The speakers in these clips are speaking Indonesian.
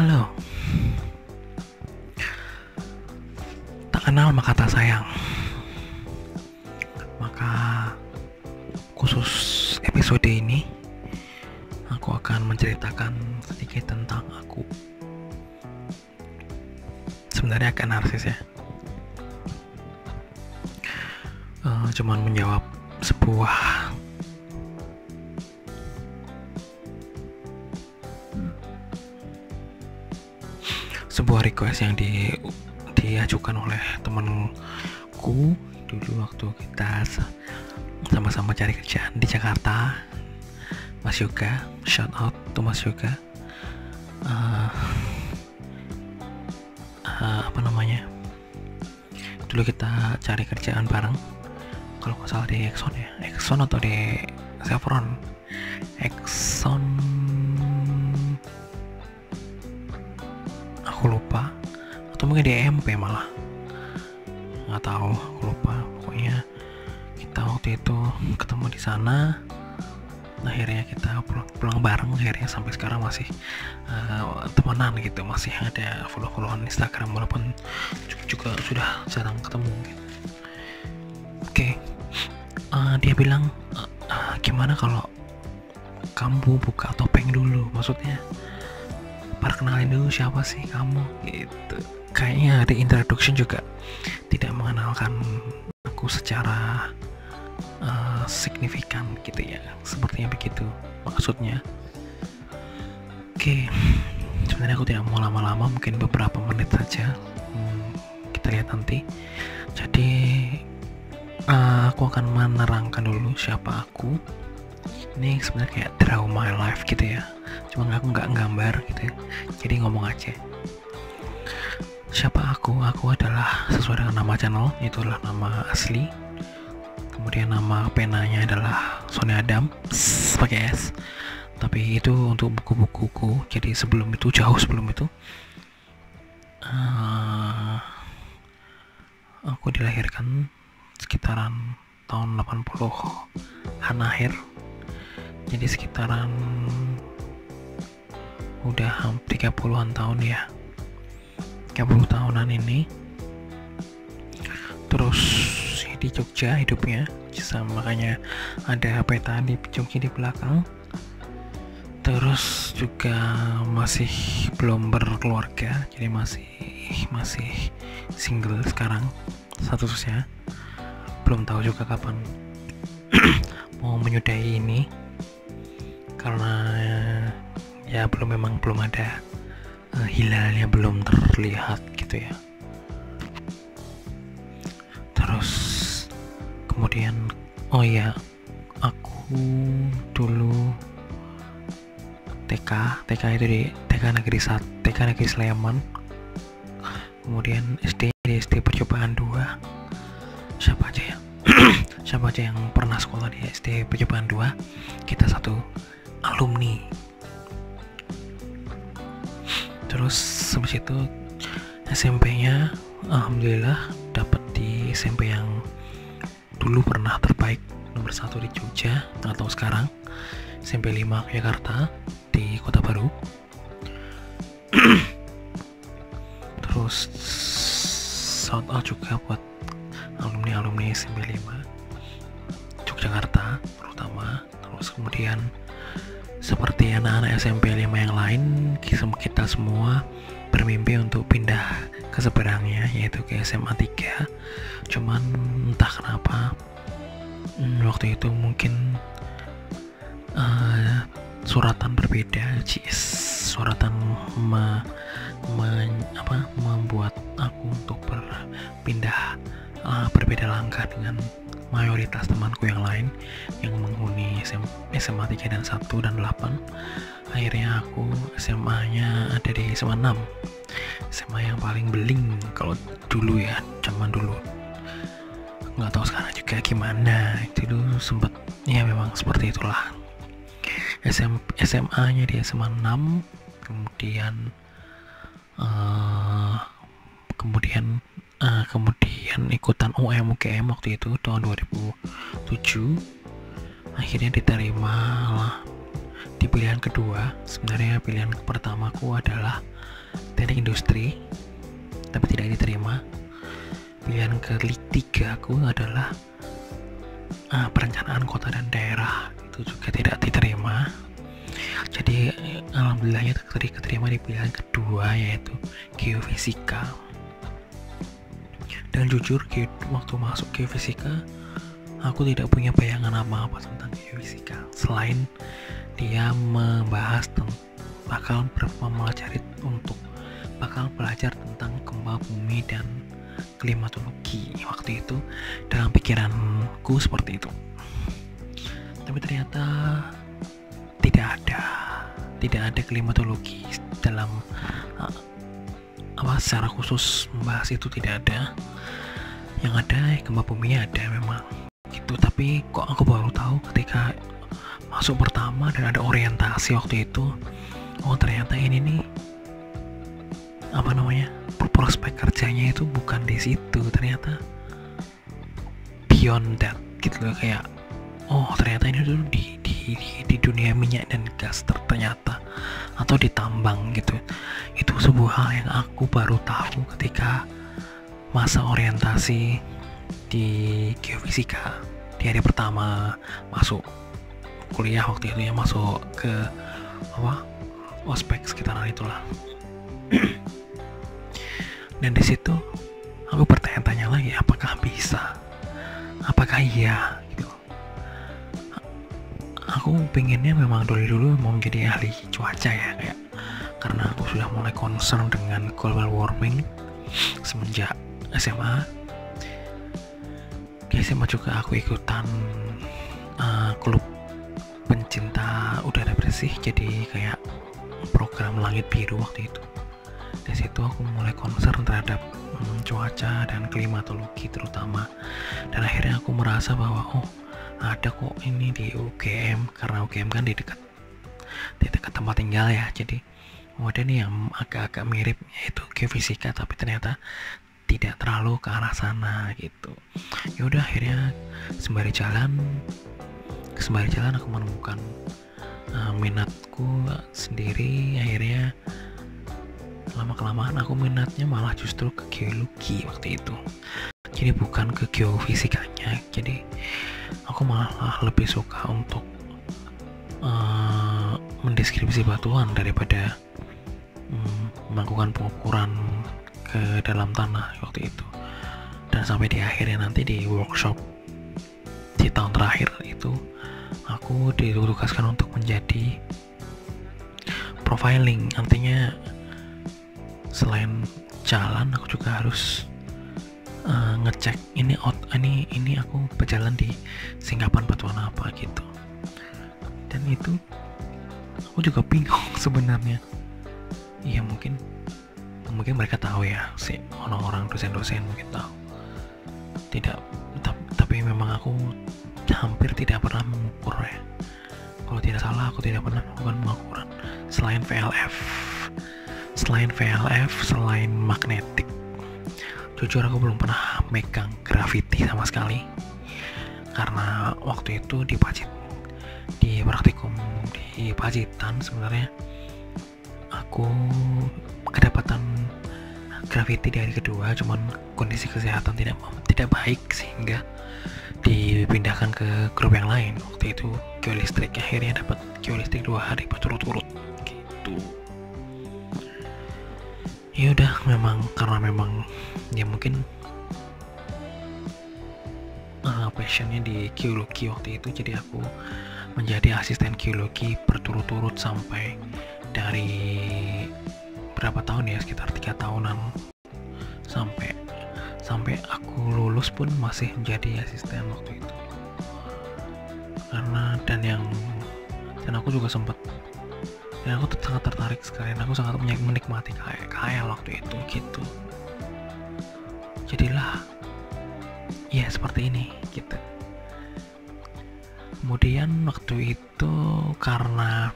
Halo, tak kenal maka tak sayang. Maka khusus episode ini aku akan menceritakan sedikit tentang aku. Sebenarnya agak narsis ya. Cuman menjawab sebuah request yang diajukan oleh temanku dulu waktu kita sama-sama cari kerjaan di Jakarta. Mas Yoga, shout out to Mas Yoga. Dulu kita cari kerjaan bareng, kalau nggak salah di Exxon atau di Chevron. Exxon aku lupa, atau mungkin di EMP malah, nggak tahu, aku lupa. Pokoknya kita waktu itu ketemu di sana. Akhirnya kita pulang bareng, akhirnya sampai sekarang masih temenan gitu, masih ada follow-followan Instagram walaupun juga sudah jarang ketemu gitu. Oke. Dia bilang, gimana kalau kamu buka topeng dulu, maksudnya perkenalin dulu siapa sih kamu gitu. Kayaknya di introduction juga tidak mengenalkan aku secara signifikan gitu ya, sepertinya begitu maksudnya. Oke, sebenarnya aku tidak mau lama-lama, mungkin beberapa menit saja. Kita lihat nanti. Jadi aku akan menerangkan dulu siapa aku. Ini sebenarnya kayak draw my life gitu ya, cuma aku nggak gambar gitu ya, jadi ngomong aja. Siapa aku adalah sesuai dengan nama channel, itulah nama asli. Kemudian nama penanya adalah Sony Adam pakai S, tapi itu untuk buku-bukuku. Jadi jauh sebelum itu aku dilahirkan sekitaran tahun 80-an akhir, jadi sekitaran udah hampir 30-an tahun ya, 30 tahunan ini. Terus di Jogja hidupnya, makanya ada peta di Jogja di belakang. Terus juga masih belum berkeluarga, jadi masih single sekarang statusnya. Belum tahu juga kapan mau menyudahi ini, karena ya memang belum ada hilalnya, belum terlihat gitu ya. Terus kemudian aku dulu TK itu di TK Negeri Sleman. Kemudian SD di SD Percobaan 2. Siapa aja yang pernah sekolah di SD Percobaan 2, kita satu alumni. Terus habis itu SMP-nya alhamdulillah dapat di SMP yang dulu pernah terbaik nomor 1 di Jogja, atau sekarang SMP 5 Jakarta di Kota Baru. Terus shout out juga buat alumni SMP 5 Yogyakarta terutama. Terus kemudian seperti anak-anak SMP 5 yang lain, kita semua bermimpi untuk pindah ke seberangnya, yaitu ke SMA 3. Cuman entah kenapa waktu itu mungkin suratan berbeda, suratan membuat aku untuk berpindah berbeda langkah dengan mayoritas temanku yang lain yang menghuni SMA 3 dan 1 dan 8. Akhirnya aku SMA-nya ada di SMA 6, SMA yang paling beling kalau dulu ya, zaman dulu. Nggak tahu sekarang juga gimana. Itu dulu sempet ya, memang seperti itulah. SMA-nya di SMA 6, kemudian ikutan UKM waktu itu tahun 2007. Akhirnya diterima lah di pilihan kedua. Sebenarnya pilihan pertamaku adalah teknik industri, tapi tidak diterima. Pilihan ketiga aku adalah perencanaan kota dan daerah, itu juga tidak diterima. Jadi alhamdulillahnya keterima di pilihan kedua, yaitu geofisika. Dan jujur waktu masuk geofisika aku tidak punya bayangan apa-apa tentang geofisika selain dia membahas bakal belajar tentang gempa bumi dan klimatologi. Waktu itu dalam pikiranku seperti itu, tapi ternyata tidak ada klimatologi dalam secara khusus membahas itu, tidak ada. Yang ada gempa bumi ada memang gitu, tapi kok aku baru tahu ketika masuk pertama dan ada orientasi waktu itu, oh ternyata ini nih prospek kerjanya itu bukan di situ, ternyata beyond that gitu loh. Kayak oh ternyata ini dulu di dunia minyak dan gas ternyata, atau di tambang gitu. Itu sebuah hal yang aku baru tahu ketika masa orientasi di geofisika di hari pertama masuk kuliah waktu itu ya, masuk ke ospek sekitaran itulah. Dan di situ aku bertanya-tanya lagi, apakah bisa, apakah iya gitu. Aku pengennya memang dulu mau menjadi ahli cuaca ya, kayak karena aku sudah mulai concern dengan global warming semenjak SMA. Di SMA juga aku ikutan klub pencinta udara bersih, jadi kayak program langit biru waktu itu. Di situ aku mulai concern terhadap cuaca dan klimatologi terutama, dan akhirnya aku merasa bahwa oh ada kok ini di UGM, karena UGM kan di dekat tempat tinggal ya, jadi ada nih yang agak-agak mirip, yaitu geofisika, tapi ternyata tidak terlalu ke arah sana gitu. Ya udah, akhirnya sembari jalan aku menemukan minatku sendiri. Akhirnya lama-kelamaan aku minatnya malah justru ke geologi waktu itu, jadi bukan ke geofisikanya. Jadi aku malah lebih suka untuk mendeskripsi batuan daripada melakukan pengukuran ke dalam tanah waktu itu. Dan sampai di akhirnya nanti di workshop di tahun terakhir itu aku ditugaskan untuk menjadi profiling. Artinya selain jalan aku juga harus ngecek ini aku berjalan di singkapan batuan apa gitu. Dan itu aku juga bingung sebenarnya. Iya, mungkin mereka tahu ya, si orang-orang dosen mungkin tahu. Tapi memang aku hampir tidak pernah mengukur ya. Kalau tidak salah aku tidak pernah melakukan pengukuran selain VLF, selain magnetik. Jujur aku belum pernah megang gravity sama sekali, karena waktu itu di praktikum di Pacitan sebenarnya aku kedapatan gravity di hari kedua, cuman kondisi kesehatan tidak baik sehingga dipindahkan ke grup yang lain. Waktu itu geolistrik, akhirnya dapat geolistrik 2 hari berturut-turut gitu. Ya udah, karena memang ya mungkin passionnya di geologi waktu itu, jadi aku menjadi asisten geologi berturut-turut sampai dari berapa tahun ya, sekitar 3 tahunan, sampai aku lulus pun masih menjadi asisten waktu itu. Dan aku juga sempat, dan aku sangat tertarik sekali, dan aku sangat menikmati KL waktu itu gitu. Jadilah ya seperti ini gitu. Kemudian waktu itu karena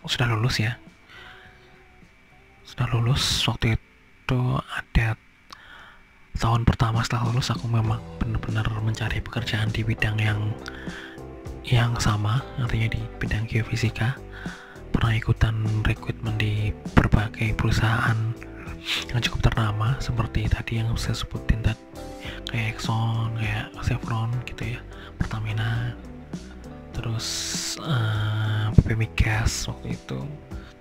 sudah lulus waktu itu, ada tahun pertama setelah lulus aku memang benar-benar mencari pekerjaan di bidang yang sama, artinya di bidang geofisika. pernah ikutan rekrutmen di berbagai perusahaan yang cukup ternama seperti tadi yang saya sebutin tadi, kayak Exxon, kayak Chevron gitu ya, Pertamina, terus PP Migas waktu itu,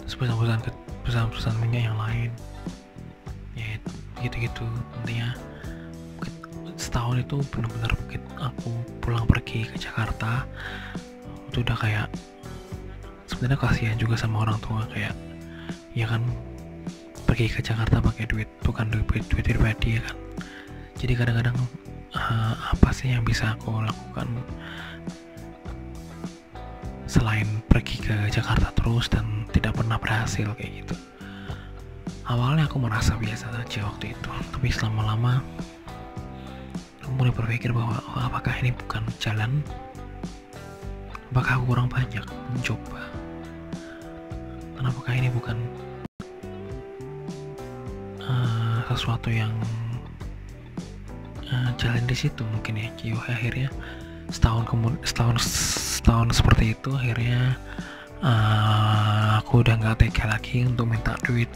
terus perusahaan-perusahaan minyak yang lain ya, gitu-gitu. Intinya setahun itu benar-benar aku pulang pergi ke Jakarta itu udah kayak sebenarnya kasihan juga sama orang tua, kayak ya kan pergi ke Jakarta pakai duit, bukan duit pribadi ya kan. Jadi kadang-kadang apa sih yang bisa aku lakukan selain pergi ke Jakarta terus dan tidak pernah berhasil kayak gitu. Awalnya aku merasa biasa saja waktu itu, tapi lama-lama aku mulai berpikir bahwa apakah ini bukan jalan, apakah aku kurang banyak mencoba, dan apakah ini bukan sesuatu yang jalan di situ mungkin ya. Jadi akhirnya setahun seperti itu, akhirnya aku udah nggak tega lagi untuk minta duit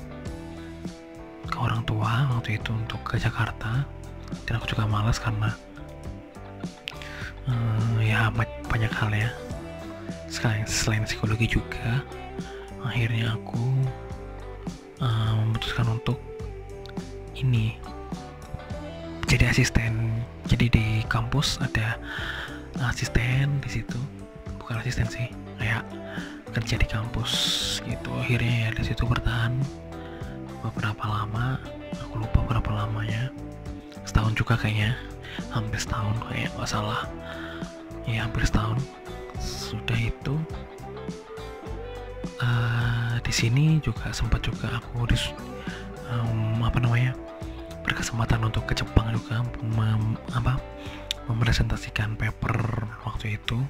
ke orang tua waktu itu untuk ke Jakarta, dan aku juga malas karena ya banyak hal ya, selain psikologi juga. Akhirnya aku memutuskan untuk ini jadi asisten. Jadi di kampus ada asisten di situ, bukan asisten sih, kayak kerja di kampus gitu. Akhirnya ya di situ bertahan beberapa lama, aku lupa berapa lamanya, setahun juga kayaknya, hampir setahun kayak nggak salah ya, hampir setahun. Sudah itu di sini juga sempat juga aku berkesempatan untuk ke Jepang juga, mempresentasikan paper waktu itu.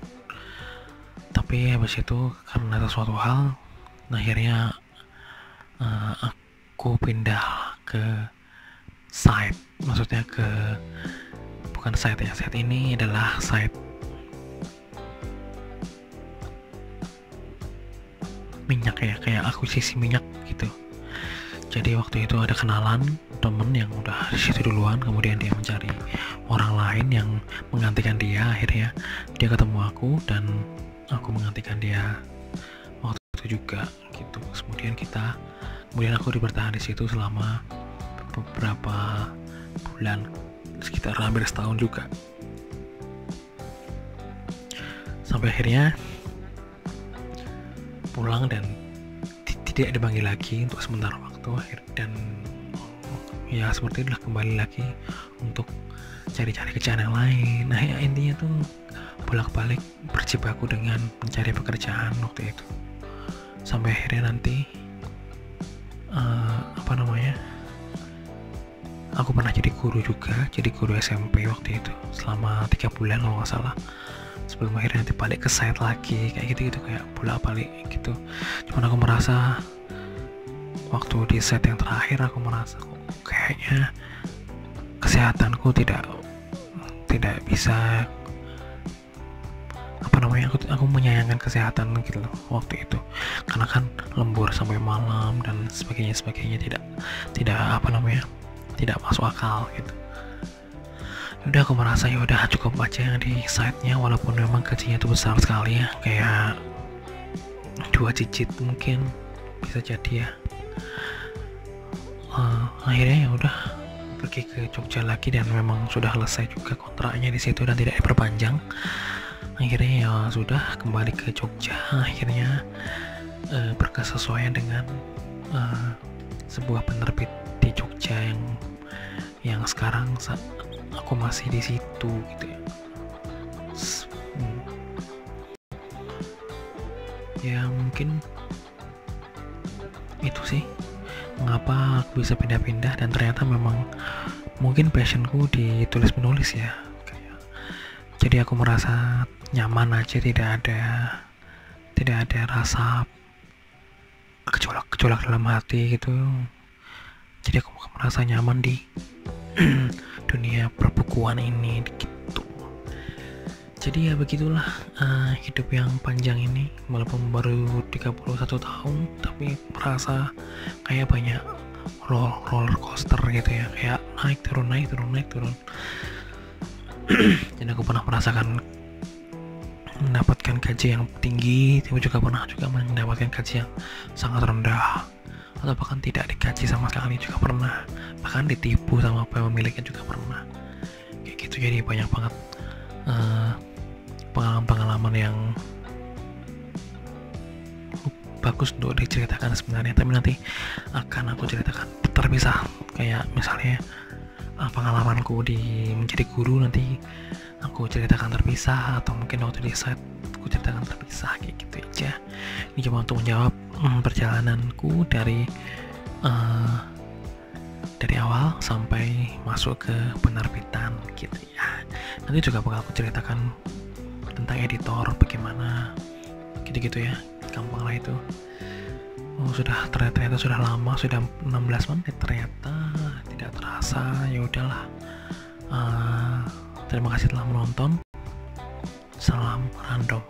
Tapi habis itu karena sesuatu hal, akhirnya aku pindah ke site, maksudnya bukan site ya, site ini adalah site minyak ya, kayak akuisisi minyak gitu. Jadi waktu itu ada kenalan temen yang udah di situ duluan, kemudian dia mencari orang lain yang menggantikan dia. Akhirnya dia ketemu aku dan aku menggantikan dia waktu itu juga gitu. Kemudian aku bertahan di situ selama beberapa bulan, sekitar hampir setahun juga, sampai akhirnya pulang dan tidak dipanggil lagi untuk sementara waktu. Dan ya seperti itulah, kembali lagi untuk cari-cari kerjaan yang lain. Nah ya, intinya tuh bolak-balik berjibaku dengan mencari pekerjaan waktu itu, sampai akhirnya nanti aku pernah jadi guru juga, jadi guru SMP waktu itu selama 3 bulan kalau nggak salah, sebelum akhirnya nanti balik ke site lagi kayak gitu, kayak bolak-balik gitu. Cuman aku merasa waktu di set yang terakhir aku merasa kayaknya kesehatanku tidak bisa aku menyayangkan kesehatan gitu loh waktu itu, karena kan lembur sampai malam dan sebagainya tidak masuk akal gitu. Udah aku merasa ya udah cukup aja yang di site-nya, walaupun memang gajinya itu besar sekali ya, kayak 2 digit mungkin bisa jadi ya. Akhirnya ya udah pergi ke Jogja lagi, dan memang sudah selesai juga kontraknya di situ dan tidak diperpanjang. Akhirnya ya sudah kembali ke Jogja. Akhirnya berkesesuaian dengan sebuah penerbit di Jogja yang sekarang aku masih di situ gitu ya. Ya mungkin itu sih mengapa aku bisa pindah-pindah, dan ternyata memang mungkin passionku di tulis menulis ya. Jadi aku merasa nyaman aja, tidak ada rasa gejolak dalam hati gitu. Jadi aku merasa nyaman di dunia perbukuan ini gitu. Jadi ya begitulah hidup yang panjang ini, walaupun baru 31 tahun tapi merasa kayak banyak roller coaster gitu ya, kayak naik turun naik turun naik turun. Dan aku pernah merasakan mendapatkan gaji yang tinggi, tapi juga pernah mendapatkan gaji yang sangat rendah, atau bahkan tidak digaji sama sekali juga pernah, bahkan ditipu sama pemiliknya juga pernah, kayak gitu. Jadi banyak banget pengalaman-pengalaman yang bagus untuk diceritakan sebenarnya, tapi nanti akan aku ceritakan terpisah. Kayak misalnya pengalamanku di menjadi guru, nanti aku ceritakan terpisah, atau mungkin waktu di set aku ceritakan terpisah, kayak gitu aja. Ini cuma untuk menjawab perjalananku dari awal sampai masuk ke penerbitan gitu ya. Nanti juga bakal aku ceritakan tentang editor, bagaimana gitu-gitu ya, gampang lah itu. Ternyata sudah lama, sudah 16 menit ternyata, tidak terasa. Ya udahlah, terima kasih telah menonton. Salam random.